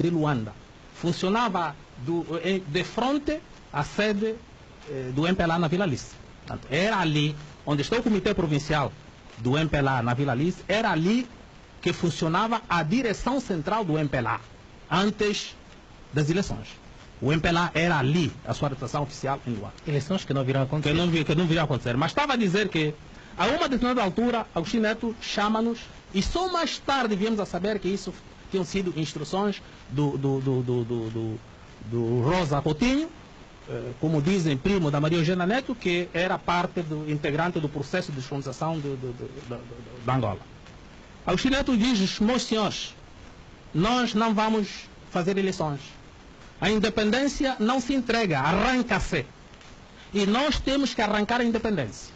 de Luanda. Funcionava de frente à sede do MPLA na Vila Alice. Portanto, era ali onde está o Comitê Provincial do MPLA na Vila Alice, era ali que funcionava a direção central do MPLA, antes das eleições. O MPLA era ali, a sua representação oficial em Luanda. Eleições que não viram acontecer. Que não viriam acontecer. Mas estava a dizer que, a uma determinada altura, Agostinho Neto chama-nos, e só mais tarde viemos a saber que isso tinham sido instruções do Rosa Coutinho, como dizem, primo da Maria Eugênia Neto, que era parte integrante do processo de descolonização da Angola. Agostinho Neto diz: meus senhores, nós não vamos fazer eleições. A independência não se entrega, arranca-se. E nós temos que arrancar a independência.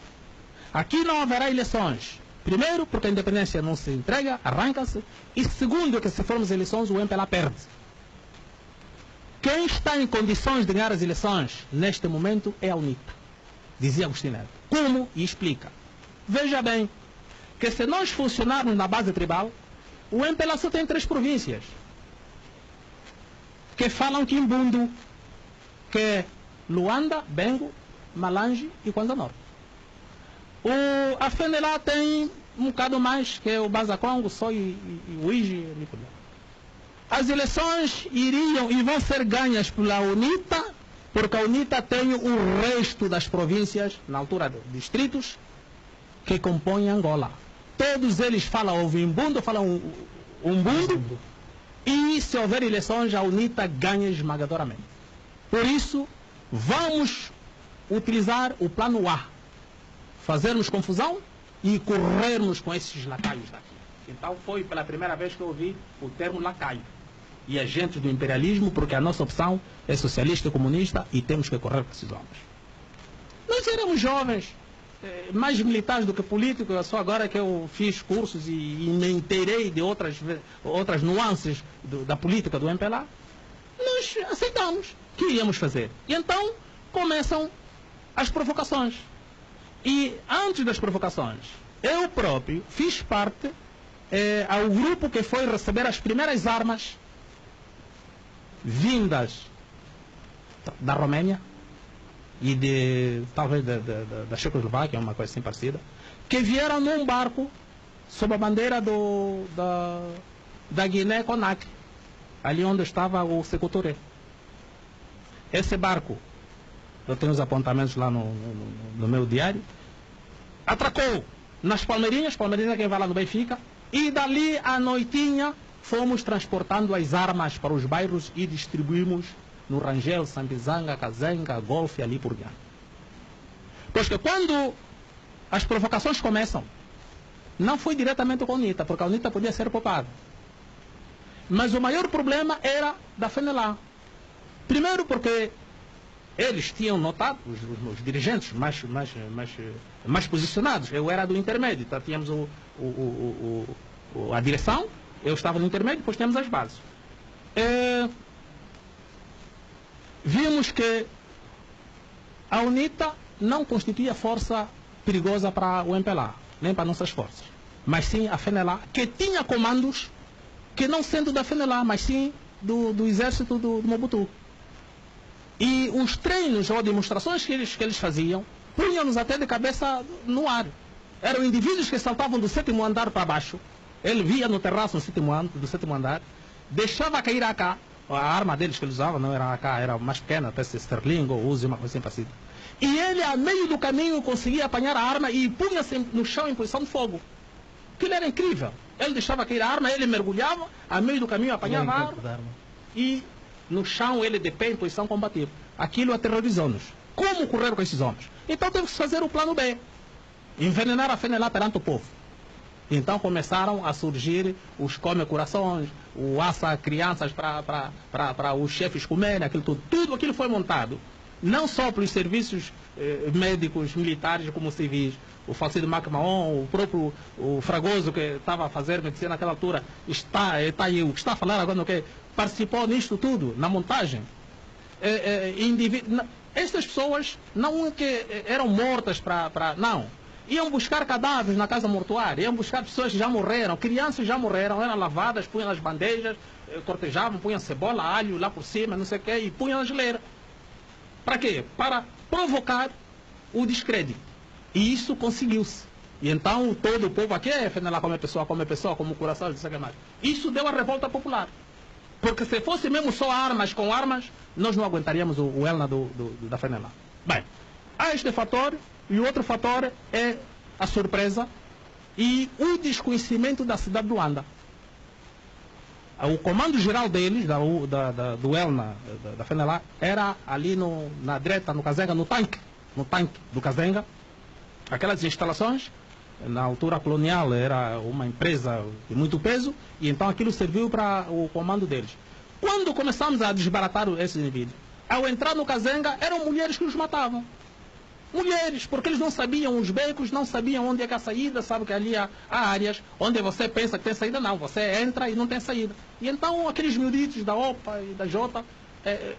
Aqui não haverá eleições. Primeiro, porque a independência não se entrega, arranca-se. E segundo, que se formos eleições, o MPLA perde. Quem está em condições de ganhar as eleições neste momento é a UNITA, dizia Agostinho Neto. Como? E explica. Veja bem, que se nós funcionarmos na base tribal, o MPLA só tem 3 províncias que falam Quimbundo, que é Luanda, Bengo, Malange e Kwanza Norte. A FENELA tem um bocado mais, que é o Bazacongo, Só e Uigi. As eleições iriam e vão ser ganhas pela UNITA, porque a UNITA tem o resto das províncias, na altura dos distritos, que compõem Angola. Todos eles falam Ovimbundo, falam Umbundo, e se houver eleições, a UNITA ganha esmagadoramente. Por isso, vamos utilizar o plano A, fazermos confusão e corrermos com esses lacaios daqui. Então foi pela primeira vez que eu ouvi o termo lacaio e agentes do imperialismo, porque a nossa opção é socialista e comunista e temos que correr com esses homens. Nós éramos jovens, mais militares do que políticos, só agora que eu fiz cursos e me inteirei de outras nuances da política do MPLA, nós aceitamos que íamos fazer. E então começam as provocações. E antes das provocações, eu próprio fiz parte ao grupo que foi receber as primeiras armas vindas da Romênia e talvez da Checoslováquia, uma coisa assim parecida, que vieram num barco sob a bandeira da Guiné-Conakry, ali onde estava o Sékou Touré. Esse barco, eu tenho os apontamentos lá no meu diário, atracou nas Palmeirinhas quem vai lá no Benfica, e dali à noitinha fomos transportando as armas para os bairros e distribuímos no Rangel, Sambizanga, Kazenga, Golfe e ali por diante. Pois que quando as provocações começam, não foi diretamente com a UNITA, porque a UNITA podia ser poupada. Mas o maior problema era da FENELA. Primeiro porque eles tinham notado, os dirigentes mais posicionados, eu era do intermédio, então tínhamos a direção, eu estava no intermédio, depois tínhamos as bases. Vimos que a UNITA não constituía força perigosa para o MPLA, nem para nossas forças, mas sim a FENELA, que tinha comandos que não sendo da FENELA, mas sim do exército do Mobutu. E os treinos ou demonstrações que eles faziam, punham-nos até de cabeça no ar. Eram indivíduos que saltavam do 7º andar para baixo, ele via no terraço do 7º andar, deixava cair a AK, a arma deles que eles usavam não era a AK, era mais pequena, peça Sterling ou Uzi, uma coisa assim parecida. E ele, a meio do caminho, conseguia apanhar a arma e punha-se no chão em posição de fogo. Aquilo era incrível. Ele deixava cair a arma, ele mergulhava, a meio do caminho apanhava a arma e no chão ele de pé em posição combativa. Aquilo aterrorizou-nos. Como correr com esses homens? Então temos que fazer o plano B. Envenenar a FENELA perante o povo. Então começaram a surgir os come-corações, o assa crianças para os chefes comerem, aquilo tudo. Tudo aquilo foi montado, não só pelos serviços médicos, militares como civis. O falecido Macmahon, o próprio Fragoso, que estava a fazer medicina naquela altura, está aí, o que está a falar agora, que participou nisto tudo, na montagem. Estas pessoas não que eram mortas não. Iam buscar cadáveres na casa mortuária, iam buscar pessoas que já morreram, crianças já morreram, eram lavadas, punham nas bandejas, cortejavam, punham cebola, alho lá por cima, não sei o quê, e punham na geleira. Para quê? Para provocar o descrédito. E isso conseguiu-se. E então todo o povo aqui, FNLA como pessoa, como coração, não sei o que mais. Isso deu a revolta popular. Porque se fosse mesmo só armas com armas, nós não aguentaríamos o ELNA da FNLA. Bem, há este fator, e o outro fator é a surpresa e o desconhecimento da cidade de Luanda. O comando geral deles, do ELNA, da FNLA, era ali na direita, no Kazenga, no tanque do Kazenga. Aquelas instalações, na altura colonial, era uma empresa de muito peso, e então aquilo serviu para o comando deles. Quando começamos a desbaratar esses indivíduos, ao entrar no Kazenga, eram mulheres que os matavam. Mulheres, porque eles não sabiam os becos, não sabiam onde é que a saída, sabe que ali há áreas onde você pensa que tem saída, não, você entra e não tem saída. E então aqueles miuditos da OPA e da Jota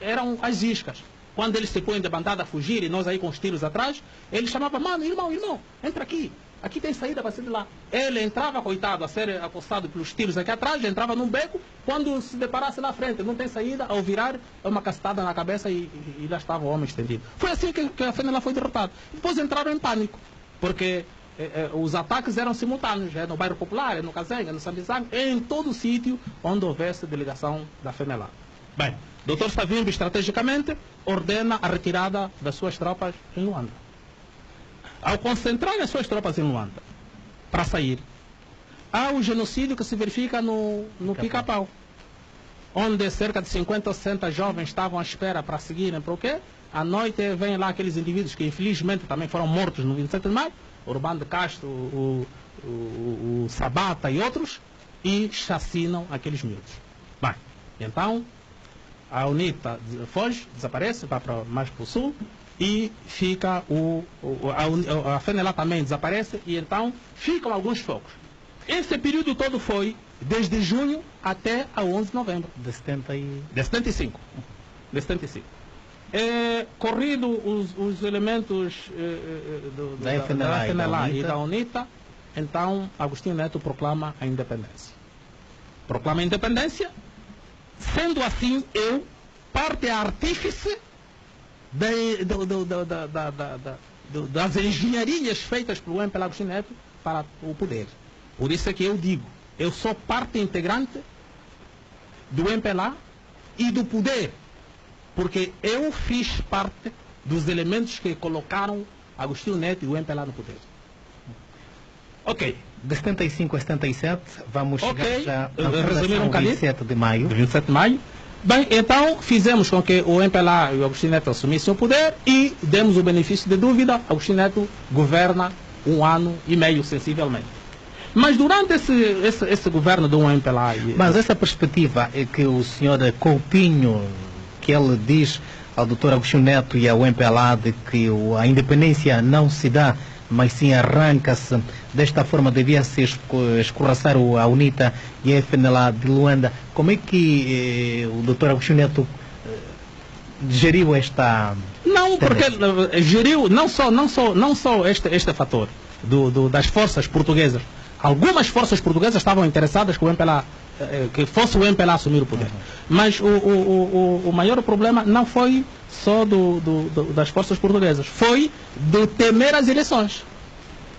eram as iscas. Quando eles se põem de bandada a fugir e nós aí com os tiros atrás, ele chamava, mano, irmão, entra aqui. Aqui tem saída para sair de lá. Ele entrava, coitado, a ser acostado pelos tiros aqui atrás, entrava num beco, quando se deparasse na frente, não tem saída, ao virar, uma castada na cabeça e lá estava o homem estendido. Foi assim que a FNLA foi derrotada. Depois entraram em pânico, porque os ataques eram simultâneos, no bairro Popular, no Kazenga, no Sambizang, em todo o sítio onde houvesse delegação da FNLA. Bem, Dr. Savimbi, estrategicamente, ordena a retirada das suas tropas em Luanda. Ao concentrar as suas tropas em Luanda, para sair, há o genocídio que se verifica no Pica-Pau, onde cerca de 50 ou 60 jovens estavam à espera para seguirem para o quê? À noite vêm lá aqueles indivíduos que infelizmente também foram mortos no 27 de maio, Urbano de Castro, o Sabata e outros, e chacinam aqueles miúdos. Bem, então a UNITA foge, desaparece, vai mais para o sul, e fica a FNLA também desaparece, e então ficam alguns focos. Esse período todo foi desde junho até a 11 de novembro. De 75. Corrido os elementos da FNLA e da UNITA, então Agostinho Neto proclama a independência. Proclama a independência, sendo assim eu parte artífice das engenharias feitas pelo MPLA Agostinho Neto para o poder. Por isso é que eu digo, eu sou parte integrante do MPLA e do poder, porque eu fiz parte dos elementos que colocaram Agostinho Neto e o MPLA no poder. Ok. De 75 a 77, vamos chegar já ao 27 de maio. 27 de maio. Bem, então fizemos com que o MPLA e o Agostinho Neto assumissem o poder e demos o benefício de dúvida. Agostinho Neto governa 1 ano e meio, sensivelmente. Mas durante esse governo do MPLA... Mas essa perspectiva é que o senhor Coutinho, que ele diz ao Dr. Agostinho Neto e ao MPLA de que a independência não se dá, mas sim arranca-se, desta forma devia-se escorraçar a UNITA e a FNLA de Luanda. Como é que o Dr. Agostinho Neto geriu esta... Não, porque geriu não só este fator das forças portuguesas. Algumas forças portuguesas estavam interessadas que o MPLA, que fosse o MPLA assumir o poder. Mas o maior problema não foi só das forças portuguesas, foi de temer as eleições.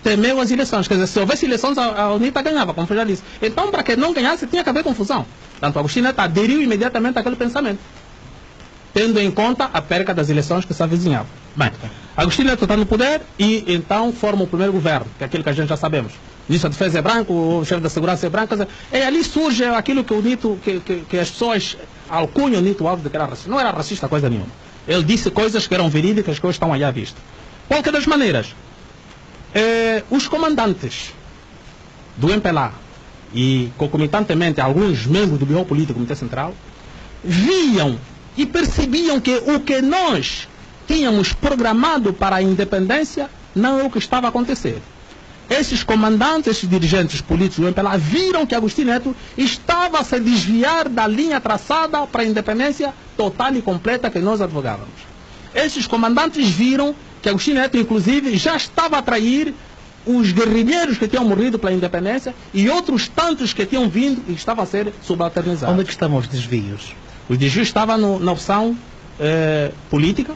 Temeu as eleições, quer dizer, se houvesse eleições a UNITA ganhava, como eu já disse. Então, para que não ganhasse, tinha que haver confusão. Portanto, Agostinho Neto aderiu imediatamente àquele pensamento, tendo em conta a perca das eleições que se avizinhavam. Bem, Agostinho Neto está no poder e então forma o primeiro governo, que é aquilo que a gente já sabemos. O ministro da Defesa é branco, o chefe da Segurança é branco, e ali surge aquilo que o Nito, que as pessoas alcunham o Nito Alves de que era racista. Não era racista coisa nenhuma. Ele disse coisas que eram verídicas, que hoje estão aí à vista. Qualquer das maneiras, os comandantes do MPLA e concomitantemente alguns membros do Bureau Político do Comitê Central viam e percebiam que o que nós tínhamos programado para a independência não é o que estava a acontecer. Esses comandantes, esses dirigentes políticos do MPLA viram que Agostinho Neto estava a se desviar da linha traçada para a independência total e completa que nós advogávamos. Esses comandantes viram que Agostinho Neto, inclusive, já estava a trair os guerrilheiros que tinham morrido pela independência e outros tantos que tinham vindo e estavam a ser subalternizados. Onde é que estavam os desvios? Os desvios estavam na opção política,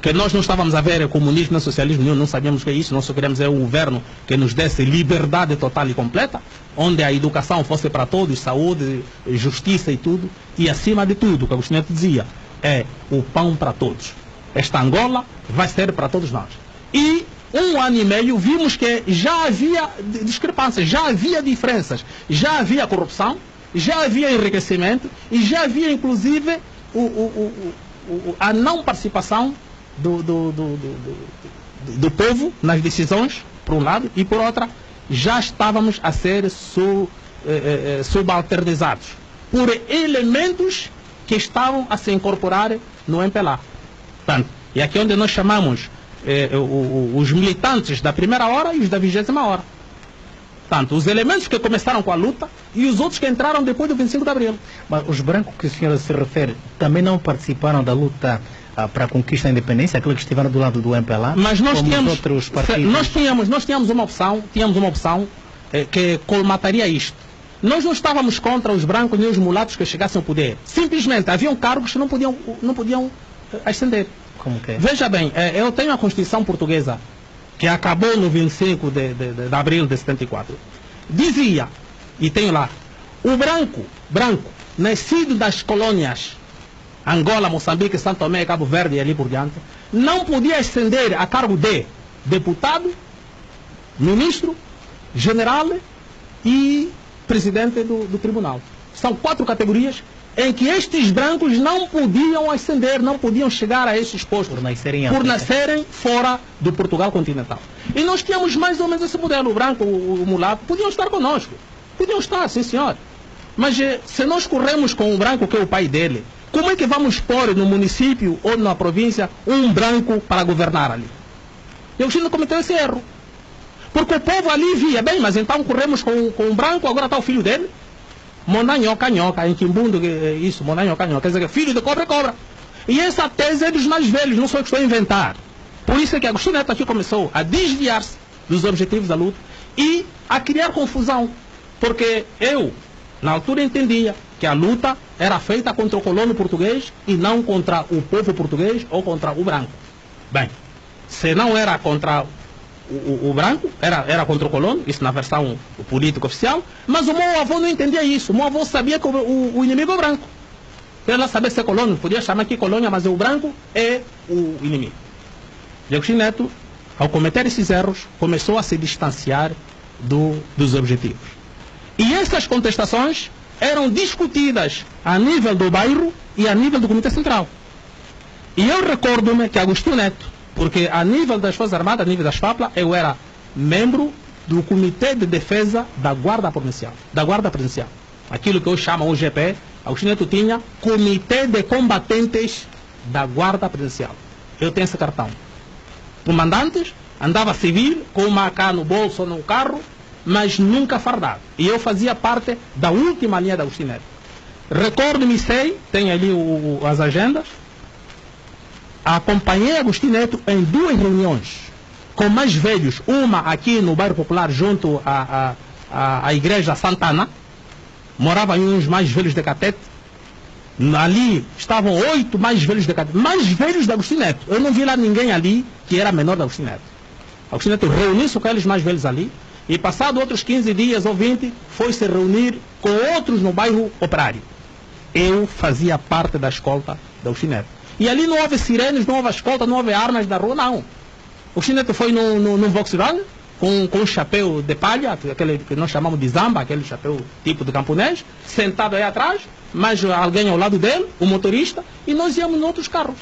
que nós não estávamos a ver comunismo nem socialismo nenhum, não sabíamos o que é isso, nós só queríamos um governo que nos desse liberdade total e completa, onde a educação fosse para todos, saúde, justiça e tudo, e acima de tudo, o que Agostinho Neto dizia, é o pão para todos. Esta Angola vai ser para todos nós. E 1 ano e meio vimos que já havia discrepâncias, já havia diferenças, já havia corrupção, já havia enriquecimento e já havia inclusive a não participação do povo nas decisões, por um lado, e por outra, já estávamos a ser subalternizados por elementos que estavam a se incorporar no MPLA. Portanto, e aqui onde nós chamamos os militantes da primeira hora e os da 20ª hora. Portanto, os elementos que começaram com a luta e os outros que entraram depois do 25 de abril. Mas os brancos que a senhora se refere também não participaram da luta para a conquista da independência, aqueles que estiveram do lado do MPLA? Mas nós tínhamos, outros partidos? nós tínhamos uma opção, que colmataria isto. Nós não estávamos contra os brancos nem os mulatos que chegassem ao poder. Simplesmente haviam cargos que não podiam ascender. Como que é? Veja bem, eu tenho a Constituição Portuguesa, que acabou no 25 de abril de 74. Dizia, e tenho lá, o branco, nascido das colônias Angola, Moçambique, São Tomé, Cabo Verde e ali por diante, não podia ascender a cargo de deputado, ministro, general e presidente do tribunal. São 4 categorias em que estes brancos não podiam ascender, não podiam chegar a esses postos, por nascerem fora do Portugal continental. E nós tínhamos mais ou menos esse modelo. O branco, o mulato, podiam estar conosco. Podiam estar, sim senhor. Mas se nós corremos com o branco, que é o pai dele, como é que vamos pôr no município ou na província um branco para governar ali? E o Chile cometeu esse erro. Porque o povo ali via, bem, mas então corremos com um branco, agora está o filho dele. Monanhoca, em Quimbundo, isso, monanhoca, quer dizer, filho de cobra é cobra. E essa tese é dos mais velhos, não sou eu que estou a inventar. Por isso é que Agostinho Neto aqui começou a desviar-se dos objetivos da luta e a criar confusão. Porque eu, na altura, entendia que a luta era feita contra o colono português e não contra o povo português ou contra o branco. Bem, se não era contra o branco, era contra o colono, isso na versão política oficial, mas o meu avô não entendia isso. O meu avô sabia que o inimigo é o branco. Ele não sabia ser colono, podia chamar aqui colônia, mas o branco é o inimigo. E Agostinho Neto, ao cometer esses erros, começou a se distanciar dos objetivos. E essas contestações eram discutidas a nível do bairro e a nível do Comitê Central. E eu recordo-me que Agostinho Neto, porque a nível das Forças Armadas, a nível das FAPLA, eu era membro do Comitê de Defesa da Guarda Provincial, aquilo que eu chamo o GP. Agostinho Neto tinha Comitê de Combatentes da Guarda Provincial. Eu tenho esse cartão. Comandantes, andava civil, com uma AK no bolso ou no carro, mas nunca fardado. E eu fazia parte da última linha da Agostinho Neto. Recordo-me, tem ali as agendas, acompanhei Agostinho Neto em 2 reuniões com mais velhos, uma aqui no bairro Popular junto à igreja Santana, moravam uns mais velhos de Catete, ali estavam 8 mais velhos de Catete, mais velhos de Agostinho Neto. Eu não vi lá ninguém ali que era menor de Agostinho Neto. Agostinho Neto reuniu-se com aqueles mais velhos ali e passado outros 15 dias ou 20 foi se reunir com outros no bairro Operário. Eu fazia parte da escolta de Agostinho Neto. E ali não houve sirenes, não houve escolta, não houve armas da rua, não. O Agostinho Neto foi num Volkswagen com um chapéu de palha, aquele que nós chamamos de zamba, aquele chapéu tipo de camponês, sentado aí atrás, mas alguém ao lado dele, o motorista, e nós íamos em outros carros.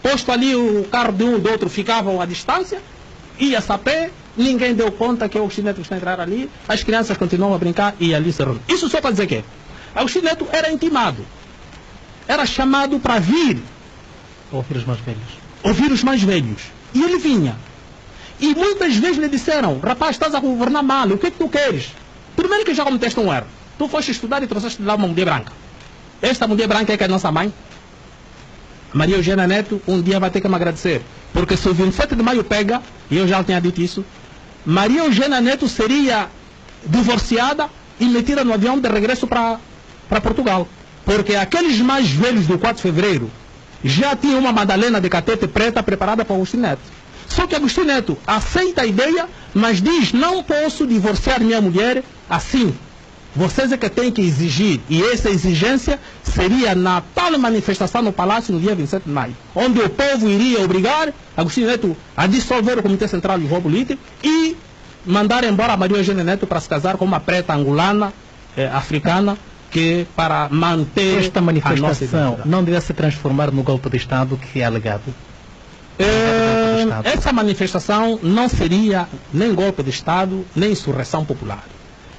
Posto ali o carro de um e do outro ficavam à distância, ia-se a pé, ninguém deu conta que o Agostinho Neto está a entrar ali, as crianças continuavam a brincar e ali se reuniam. Isso só para dizer que Agostinho Neto era intimado, era chamado para vir ouvir os mais velhos. Ouvir os mais velhos. E ele vinha. E muitas vezes lhe disseram, rapaz, estás a governar mal, o que é que tu queres? Primeiro que já cometeste um erro. Tu foste estudar e trouxeste lá uma mulher branca. Esta mulher branca é que é a nossa mãe. Maria Eugênia Neto um dia vai ter que me agradecer. Porque se o 27 de maio pega, e eu já tinha dito isso, Maria Eugênia Neto seria divorciada e metida no avião de regresso para Portugal. Porque aqueles mais velhos do 4 de fevereiro já tinham uma Madalena de catete preta preparada para Agostinho Neto. Só que Agostinho Neto aceita a ideia, mas diz: não posso divorciar minha mulher assim. Vocês é que têm que exigir. E essa exigência seria na tal manifestação no Palácio no dia 27 de maio, onde o povo iria obrigar Agostinho Neto a dissolver o Comitê Central de João Político e mandar embora a Maria Eugênia Neto para se casar com uma preta angolana, africana, que para manter esta manifestação não deve se transformar no golpe de Estado que é alegado? Essa manifestação não seria nem golpe de Estado, nem insurreição popular.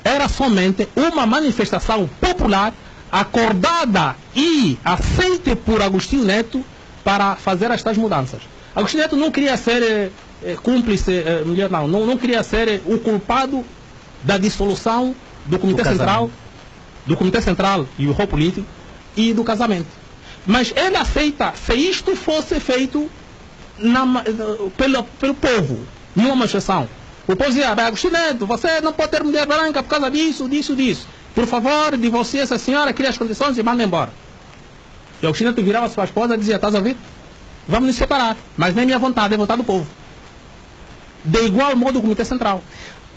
Era somente uma manifestação popular acordada e aceita por Agostinho Neto para fazer estas mudanças. Agostinho Neto não queria ser cúmplice, não queria ser o culpado da dissolução do Comitê Central, e o João Político e do casamento. Mas ele aceita se isto fosse feito pelo povo, numa manifestação. O povo dizia: Agostinho Neto, você não pode ter mulher branca por causa disso. Por favor, divorcie essa senhora, crie as condições e manda embora. E Agostinho Neto virava sua esposa e dizia: estás a ouvir? Vamos nos separar, mas nem minha vontade, é vontade do povo. De igual modo o Comitê Central.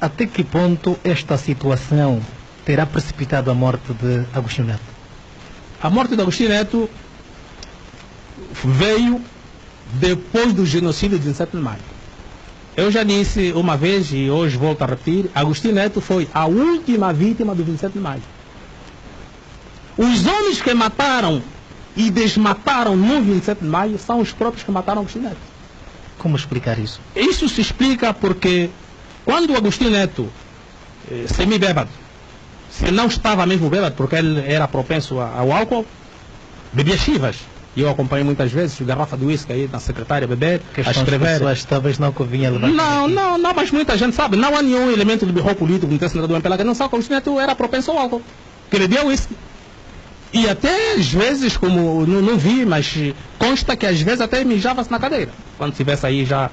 Até que ponto esta situação terá precipitado a morte de Agostinho Neto? A morte de Agostinho Neto veio depois do genocídio de 27 de maio. Eu já disse uma vez e hoje volto a repetir: Agostinho Neto foi a última vítima do 27 de maio. Os homens que mataram e desmataram no 27 de maio são os próprios que mataram Agostinho Neto. Como explicar isso? Isso se explica porque quando o Agostinho Neto, semi-bêbado, se não estava mesmo bêbado porque ele era propenso ao álcool, bebia chivas. E eu acompanhei muitas vezes garrafa de uísque aí na secretária beber, a escrever. Pessoas talvez não convinha levar. Não, mas muita gente sabe. Não há nenhum elemento do birro político no Centro do MPLA que não sabe que o Agostinho Neto era propenso ao álcool, que bebia uísque. E até às vezes, como não vi, mas consta que às vezes até mijava-se na cadeira, quando estivesse aí já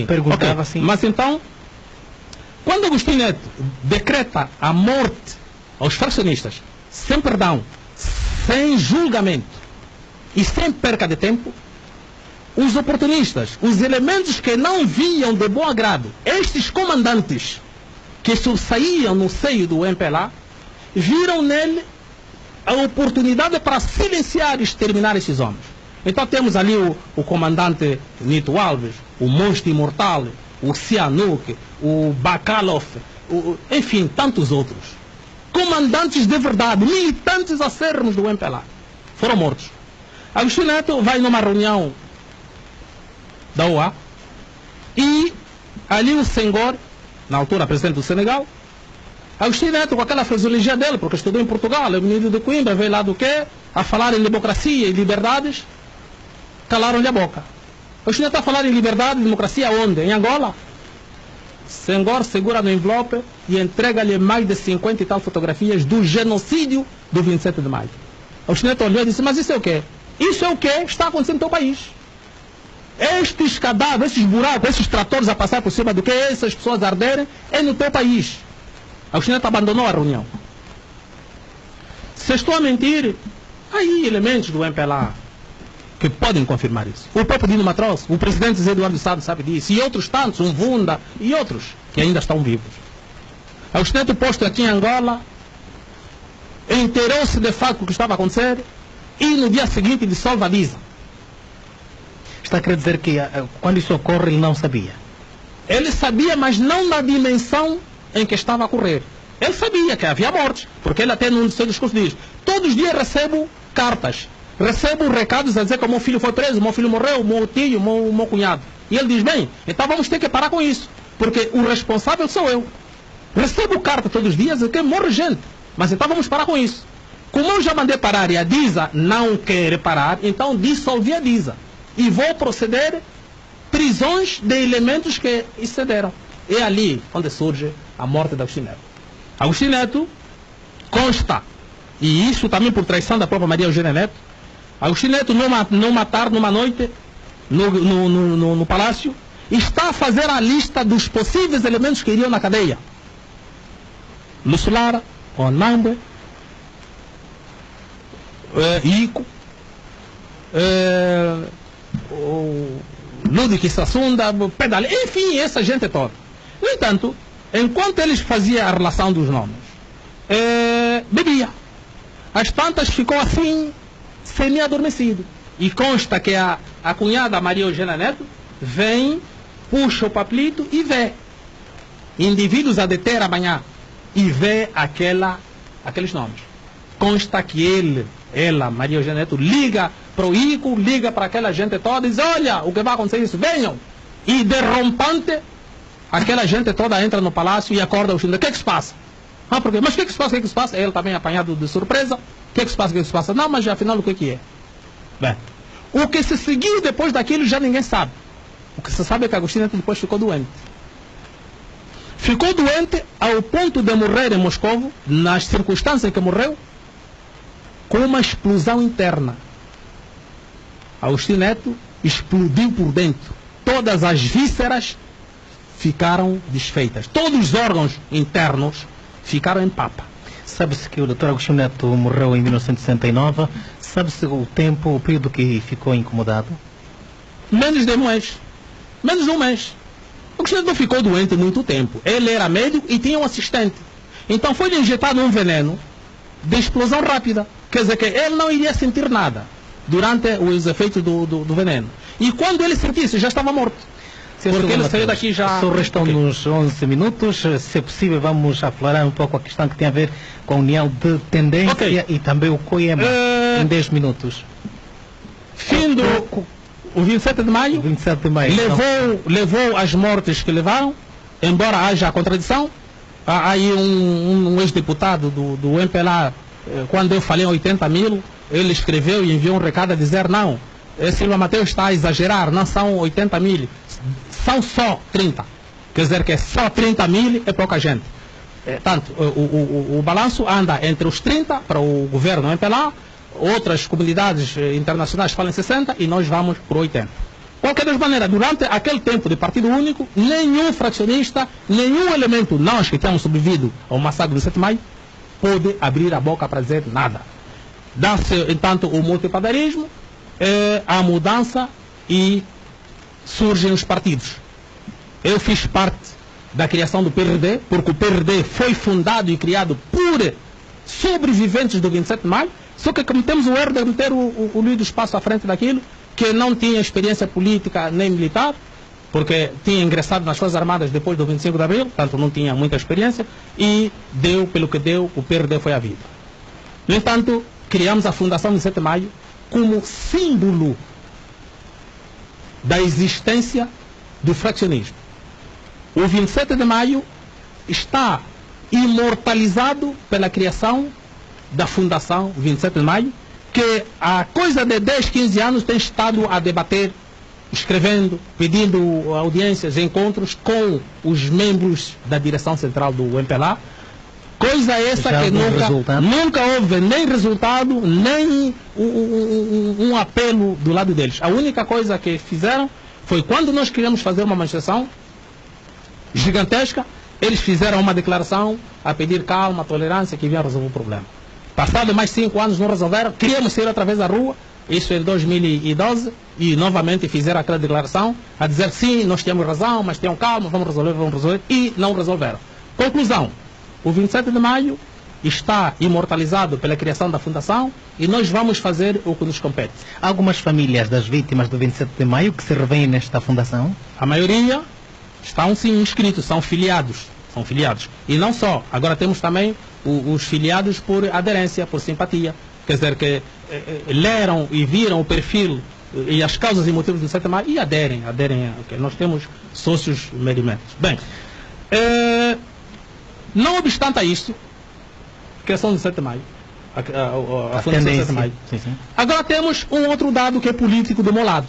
perguntava assim. Mas então, quando Agostinho Neto decreta a morte aos fraccionistas, sem perdão, sem julgamento e sem perca de tempo, os oportunistas, os elementos que não viam de bom agrado estes comandantes que saíam no seio do MPLA, viram nele a oportunidade para silenciar e exterminar esses homens. Então temos ali o comandante Nito Alves, o Monstro Imortal, o Sihanouk, o Bakalov, enfim, tantos outros. Comandantes de verdade, militantes acérrimos do MPLA, foram mortos. Agostinho Neto vai numa reunião da OA e ali o Senghor, na altura presidente do Senegal, Agostinho Neto, com aquela fisiologia dele, porque estudou em Portugal, é menino de Coimbra, veio lá do quê? A falar em democracia e liberdades, calaram-lhe a boca. Agostinho Neto está a falar em liberdade e democracia onde? Em Angola? Senghor segura no envelope e entrega-lhe mais de 50 e tal fotografias do genocídio do 27 de maio. Agostinho Neto olhou e disse: mas isso é o quê? Isso é o que está acontecendo no teu país. Estes cadáveres, esses buracos, esses tratores a passar por cima do que essas pessoas arderem, é no teu país. Agostinho Neto abandonou a reunião. Se estou a mentir, há aí elementos do MPLA que podem confirmar isso. O próprio Dino Matroz, o presidente Zé Eduardo Sá sabe disso, e outros tantos, um Vunda e outros que ainda estão vivos. Agostinho Neto, posto aqui em Angola, inteirou-se de facto o que estava a acontecer e no dia seguinte dissolve a DISA. Está a querer dizer que quando isso ocorre ele não sabia? Ele sabia, mas não na dimensão em que estava a ocorrer. Ele sabia que havia mortes, porque ele até num dos seus discursos diz: todos os dias recebo cartas, recebo recados a dizer que o meu filho foi preso, o meu filho morreu, o meu tio, o meu cunhado. E ele diz: bem, então vamos ter que parar com isso, porque o responsável sou eu. Recebo carta todos os dias de que morre gente, mas então vamos parar com isso. Como eu já mandei parar e a DISA não quer parar, então dissolvi a DISA. E vou proceder prisões de elementos que excederam. É ali onde surge a morte de Agostinho Neto. Agostinho Neto consta, e isso também por traição da própria Maria Eugênia Neto, Agostinho Neto numa tarde, numa noite, no palácio, está a fazer a lista dos possíveis elementos que iriam na cadeia. Lusulara, Onambe, Ico, Ludwig Sassunda, Pedale, enfim, essa gente toda. No entanto, enquanto eles faziam a relação dos nomes, bebia. As tantas ficou assim, semi-adormecido. E consta que a cunhada Maria Eugênia Neto vem, puxa o papelito e vê indivíduos a deter amanhã e vê aqueles nomes. Consta que ela, Maria Eugênia Neto, liga para o Ico, liga para aquela gente toda e diz: olha, o que vai acontecer é isso, venham. E derrompante, aquela gente toda entra no palácio e acorda o Chile. O que é que se passa? Ah, por quê? Mas o que é que se passa? O que é que se passa? Ele também apanhado de surpresa. O que é que se passa? O que é que se passa? Não, mas afinal o que é que é? Bem, o que se seguiu depois daquilo já ninguém sabe. O que se sabe é que Agostinho Neto depois ficou doente. Ficou doente ao ponto de morrer em Moscovo, nas circunstâncias em que morreu, com uma explosão interna. Agostinho Neto explodiu por dentro. Todas as vísceras ficaram desfeitas. Todos os órgãos internos ficaram em papa. Sabe-se que o Dr. Agostinho Neto morreu em 1969. Sabe-se o tempo, o período que ficou incomodado? Menos de um mês. Menos de um mês. O Agostinho Neto não ficou doente muito tempo. Ele era médico e tinha um assistente. Então foi-lhe injetado um veneno de explosão rápida. Quer dizer que ele não iria sentir nada durante os efeitos do veneno. E quando ele sentisse, já estava morto. Porque ele saiu daqui já... Só restam-nos 11 minutos. Se é possível, vamos aflorar um pouco a questão que tem a ver com a união de tendência e também o COEMA em 10 minutos. Fim do... O 27 de maio, 27 de maio levou as mortes que levaram, embora haja contradição. Há aí um ex-deputado do MPLA, quando eu falei em 80 mil, ele escreveu e enviou um recado a dizer: não, Silva Mateus está a exagerar, não são 80 mil, são só 30. Quer dizer que só 30 mil é pouca gente. Tanto, o balanço anda entre os 30 para o governo MPLA, outras comunidades internacionais falam 60 e nós vamos por 80. Qualquer das maneiras, durante aquele tempo de partido único, nenhum fracionista, nenhum elemento, nós que temos sobrevivido ao massacre do 7 de maio, pôde abrir a boca para dizer nada. Dá-se, entanto, o multipadarismo, a mudança e surgem os partidos. Eu fiz parte da criação do PRD, porque o PRD foi fundado e criado por sobreviventes do 27 de maio, só que cometemos o erro de meter o Luís do Espaço à frente daquilo, que não tinha experiência política nem militar, porque tinha ingressado nas Forças Armadas depois do 25 de abril, portanto não tinha muita experiência, e deu pelo que deu, o PRD foi à vida. No entanto, criamos a Fundação 27 de maio como símbolo da existência do fraccionismo. O 27 de maio está imortalizado pela criação da Fundação 27 de maio, que há coisa de 10, 15 anos tem estado a debater, escrevendo, pedindo audiências, encontros com os membros da direção central do MPLA. Coisa essa que nunca houve nem resultado, nem um apelo do lado deles. A única coisa que fizeram foi quando nós queríamos fazer uma manifestação gigantesca, eles fizeram uma declaração a pedir calma, tolerância, que vinha resolver o problema. Passado mais 5 anos não resolveram, queríamos sair outra vez à rua, isso em 2012, e novamente fizeram aquela declaração a dizer: sim, nós temos razão, mas tenham calma, vamos resolver, e não resolveram. Conclusão, o 27 de maio está imortalizado pela criação da Fundação e nós vamos fazer o que nos compete. Há algumas famílias das vítimas do 27 de maio que se revêem nesta Fundação? A maioria estão sim inscritos, são filiados. E não só, agora temos também os filiados por aderência, por simpatia. Quer dizer que leram e viram o perfil e as causas e motivos do 27 de maio e aderem. Nós temos sócios merimentos. Bem, não obstante a isso, criação do 27 de maio, a Fundação 27 de maio. Sim. Agora temos um outro dado que é político do meu lado.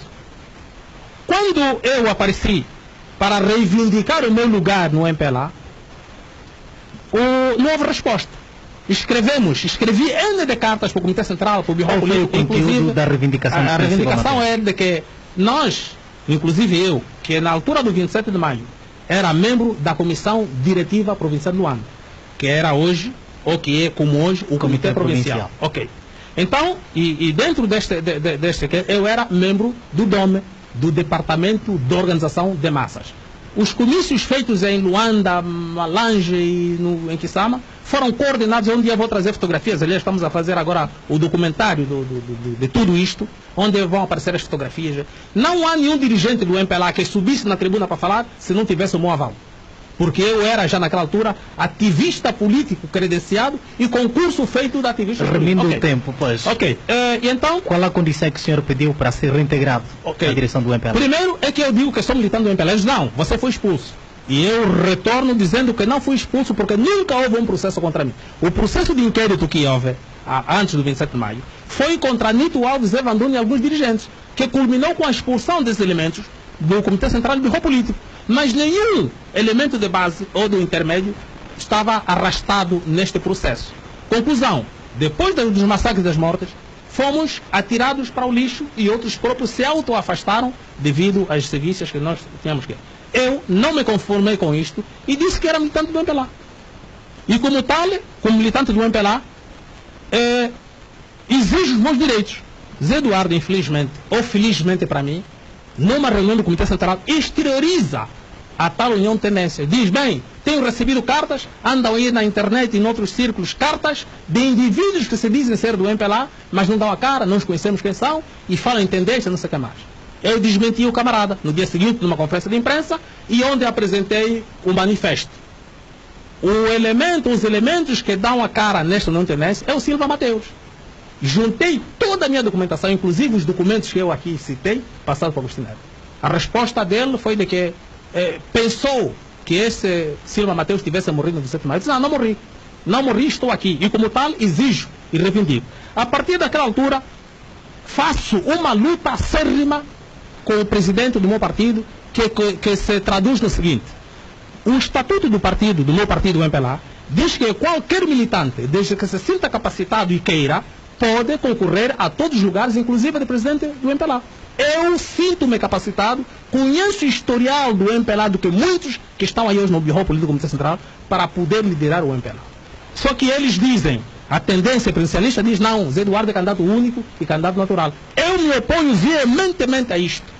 Quando eu apareci para reivindicar o meu lugar no MPLA, não houve resposta. Escrevi N de cartas para o Comitê Central, para o Birro Político, inclusive da reivindicação. A reivindicação é de que nós, inclusive eu, que na altura do 27 de maio era membro da Comissão Diretiva Provincial de Luanda, que era hoje, ou que é como hoje, o Comitê Provincial. Ok. Então, e dentro deste eu era membro do DOME, do Departamento de Organização de Massas. Os comícios feitos em Luanda, Malange e em Kisama foram coordenados, onde eu vou trazer fotografias. Aliás, estamos a fazer agora o documentário de tudo isto, onde vão aparecer as fotografias. Não há nenhum dirigente do MPLA que subisse na tribuna para falar se não tivesse o meu aval. Porque eu era, já naquela altura, ativista político credenciado e concurso feito da ativista Remindo político. o tempo, pois. Ok. E então... Qual a condição que o senhor pediu para ser reintegrado à direção do MPLA? Primeiro é que eu digo que sou militante do MPLA. Não, você foi expulso. E eu retorno dizendo que não fui expulso porque nunca houve um processo contra mim. O processo de inquérito que houve antes do 27 de maio foi contra Nito Alves, Evanduni e alguns dirigentes, que culminou com a expulsão desses elementos do Comitê Central de Birro Político. Mas nenhum elemento de base ou do intermédio estava arrastado neste processo. Conclusão, depois dos massacres das mortes, fomos atirados para o lixo e outros próprios se auto-afastaram devido às serviços que nós tínhamos que... Eu não me conformei com isto e disse que era militante do MPLA. E como tal, como militante do MPLA, exijo os meus direitos. Zé Eduardo, infelizmente, ou felizmente para mim, numa reunião do Comitê Central, exterioriza a tal união de tendência. Diz, bem, tenho recebido cartas, andam aí na internet e em outros círculos, cartas de indivíduos que se dizem ser do MPLA, mas não dão a cara, não os conhecemos quem são, e falam em tendência, não sei o que mais. Eu desmenti o camarada no dia seguinte, numa conferência de imprensa, e onde apresentei o manifesto. Os elementos que dão a cara nesta união de tendência é o Silva Mateus. Juntei toda a minha documentação, inclusive os documentos que eu aqui citei, passados para o Agostinho Neto. A resposta dele foi de que pensou que esse Silva Mateus tivesse morrido no 27 de maio. Eu disse, não morri. Não morri, estou aqui. E como tal, exijo e reivindico. A partir daquela altura, faço uma luta acérrima com o presidente do meu partido, que se traduz no seguinte. O estatuto do partido, do meu partido, o MPLA, diz que qualquer militante, desde que se sinta capacitado e queira, pode concorrer a todos os lugares, inclusive de presidente do MPLA. Eu sinto-me capacitado, conheço o historial do MPLA do que muitos que estão aí hoje no Birro Político do Comitê Central para poder liderar o MPLA. Só que eles dizem, a tendência presidencialista diz, não, Zé Eduardo é candidato único e candidato natural. Eu me oponho veementemente a isto.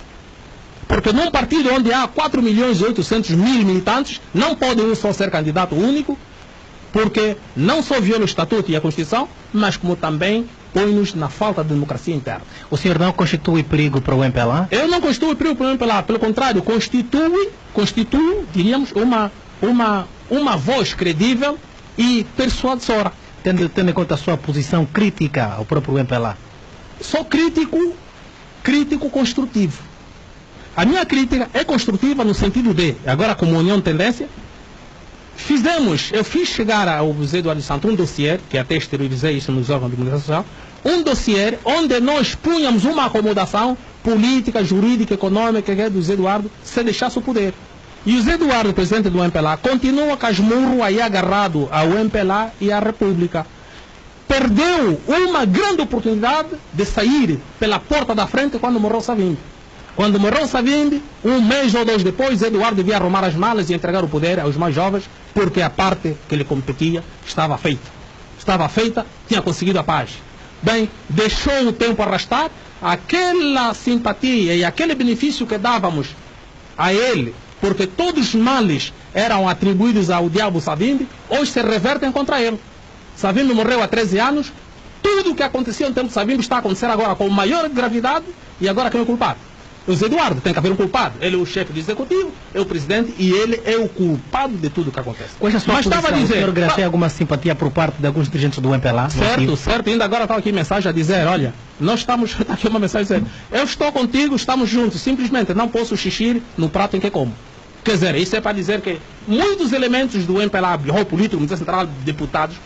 Porque num partido onde há 4.800.000 militantes, não pode um só ser candidato único, porque não só viola o Estatuto e a Constituição, mas como também põe-nos na falta de democracia interna. O senhor não constitui perigo para o MPLA? Eu não constituo perigo para o MPLA, pelo contrário, constituo, diríamos, uma voz credível e persuasora. Tendo em conta a sua posição crítica ao próprio MPLA? Sou crítico construtivo. A minha crítica é construtiva no sentido de, agora como união de tendência, eu fiz chegar ao Zé Eduardo Santos um dossiê, que até exteriorizei isso nos órgãos de comunicação social, um dossiê onde nós punhamos uma acomodação política, jurídica, econômica do Zé Eduardo, se deixasse o poder. E o Zé Eduardo, presidente do MPLA, continua casmurro aí agarrado ao MPLA e à República. Perdeu uma grande oportunidade de sair pela porta da frente quando morreu Savimbi. Quando morreu Savimbi, um mês ou dois depois, Eduardo devia arrumar as malas e entregar o poder aos mais jovens, porque a parte que lhe competia estava feita. Estava feita, tinha conseguido a paz. Bem, deixou o tempo arrastar, aquela simpatia e aquele benefício que dávamos a ele, porque todos os males eram atribuídos ao diabo Savimbi, hoje se revertem contra ele. Savimbi morreu há 13 anos, tudo o que acontecia no tempo de Savimbi está a acontecer agora com maior gravidade, e agora quem é o culpado? O Zé Eduardo, tem que haver um culpado. Ele é o chefe do executivo, é o presidente e ele é o culpado de tudo o que acontece. Qual é a sua posição? Estava a dizer, o senhor graceia alguma simpatia por parte de alguns dirigentes do MPLA? Certo. Ainda agora estava aqui mensagem a dizer, olha, nós estamos, está aqui uma mensagem a dizer, eu estou contigo, estamos juntos, simplesmente não posso xixir no prato em que como. Quer dizer, isso é para dizer que muitos elementos do MPLA, Birro Político, Comitê Central, deputados,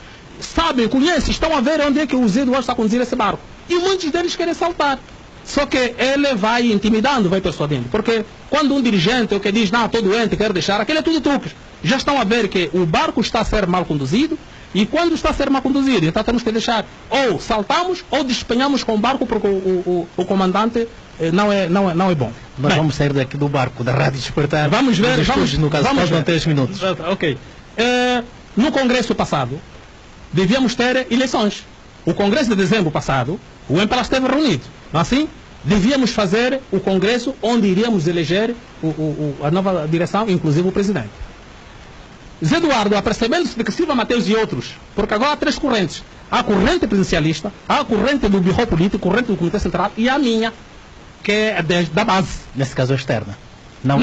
sabem, conhecem, estão a ver onde é que o Zé Eduardo está a conduzir esse barco. E muitos deles querem saltar. Só que ele vai intimidando, vai persuadindo. Porque quando um dirigente, o que diz, não, estou doente, quero deixar, aquele é tudo truques. Já estão a ver que o barco está a ser mal conduzido, E quando está a ser mal conduzido, então temos que deixar, ou saltamos, ou despenhamos com o barco, porque o comandante não é bom. Nós vamos sair daqui do barco, da Rádio Despertar. Vamos ver, no caso, vamos ver. 3 minutos. Ok. No Congresso passado, devíamos ter eleições. O Congresso de dezembro passado, o MPLA esteve reunido. Não é assim? Devíamos fazer o Congresso onde iríamos eleger a nova direção, inclusive o presidente. Zé Eduardo, apercebendo-se de que Silva Mateus e outros, porque agora há 3 correntes. Há a corrente presidencialista, há a corrente do Birro Político, a corrente do Comitê Central e a minha, que é da base. Nesse caso é externa. Não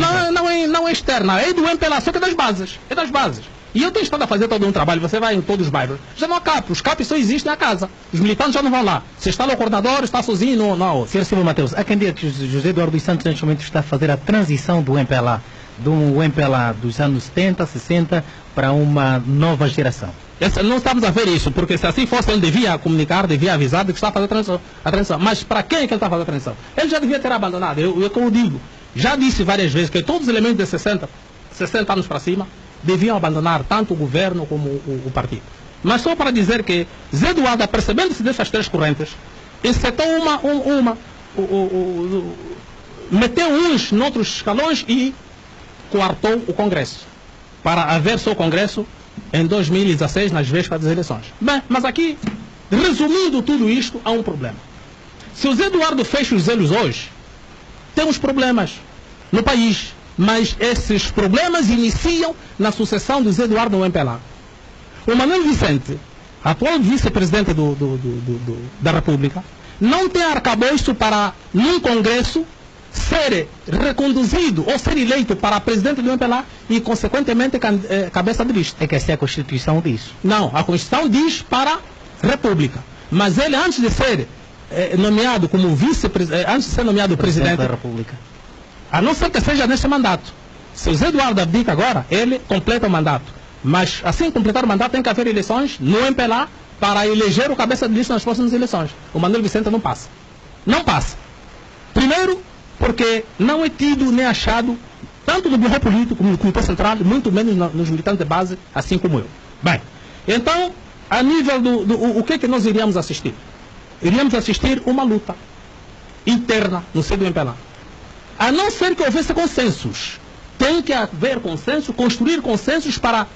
é externa, é do MPLA, só que é das bases. É das bases. E eu tenho estado a fazer todo um trabalho, você vai em todos os bairros, já não há CAP, os CAP só existem na casa. Os militantes já não vão lá. Se está no coordenador, está sozinho, não há outro. Sr. Silva Mateus, há quem diga que José Eduardo dos Santos neste momento está a fazer a transição do MPLA, do MPLA dos anos 70, 60, para uma nova geração. Não estamos a ver isso, porque se assim fosse, ele devia comunicar, devia avisar de que está a fazer a transição. Mas para quem é que ele está a fazer a transição? Ele já devia ter abandonado. Como eu digo, já disse várias vezes que todos os elementos de 60 anos para cima deviam abandonar tanto o governo como o partido. Mas só para dizer que Zé Eduardo, apercebendo-se dessas 3 correntes, insetou meteu uns noutros escalões e coartou o Congresso, para haver só o Congresso em 2016, nas vésperas das eleições. Bem, mas aqui, resumindo tudo isto, há um problema. Se o Zé Eduardo fecha os olhos hoje, temos problemas no país. Mas esses problemas iniciam na sucessão do Zé Eduardo no MPLA. O Manuel Vicente, atual vice-presidente da República, não tem arcabouço para, num Congresso, ser reconduzido ou ser eleito para presidente do MPLA e, consequentemente, cabeça de lista. É que essa é a Constituição diz. Não, a Constituição diz para República. Mas ele, antes de ser nomeado como vice-presidente, antes de ser nomeado presidente da República, a não ser que seja neste mandato. Se o Zé Eduardo abdica agora, ele completa o mandato. Mas, assim completar o mandato, tem que haver eleições no MPLA para eleger o cabeça de lista nas próximas eleições. O Manuel Vicente não passa. Não passa. Primeiro, porque não é tido nem achado, tanto no Birro Político como no Comitê Central, muito menos nos militantes de base, assim como eu. Bem, então, a nível o que é que nós iríamos assistir? Iríamos assistir uma luta interna no seio do MPLA. A não ser que houvesse consensos. Tem que haver consenso, construir consensos para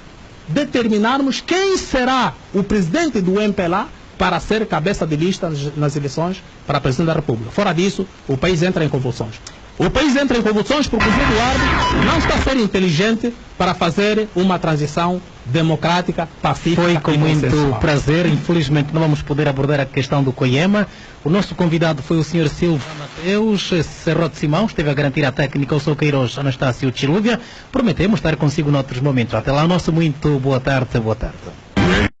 determinarmos quem será o presidente do MPLA para ser cabeça de lista nas eleições para presidente da República. Fora disso, o país entra em convulsões. O país entra em convulsões porque o Zé Eduardo não está a ser inteligente para fazer uma transição democrática, pacífica. Foi com e muito consensual. prazer. Infelizmente não vamos poder abordar a questão do COIEMA. O nosso convidado foi o Sr. Silva Mateus Serrote Simão, esteve a garantir a técnica o Sr. Queiroz Anastácio Chilúvia. Prometemos estar consigo noutros momentos. Até lá, nosso muito boa tarde, boa tarde.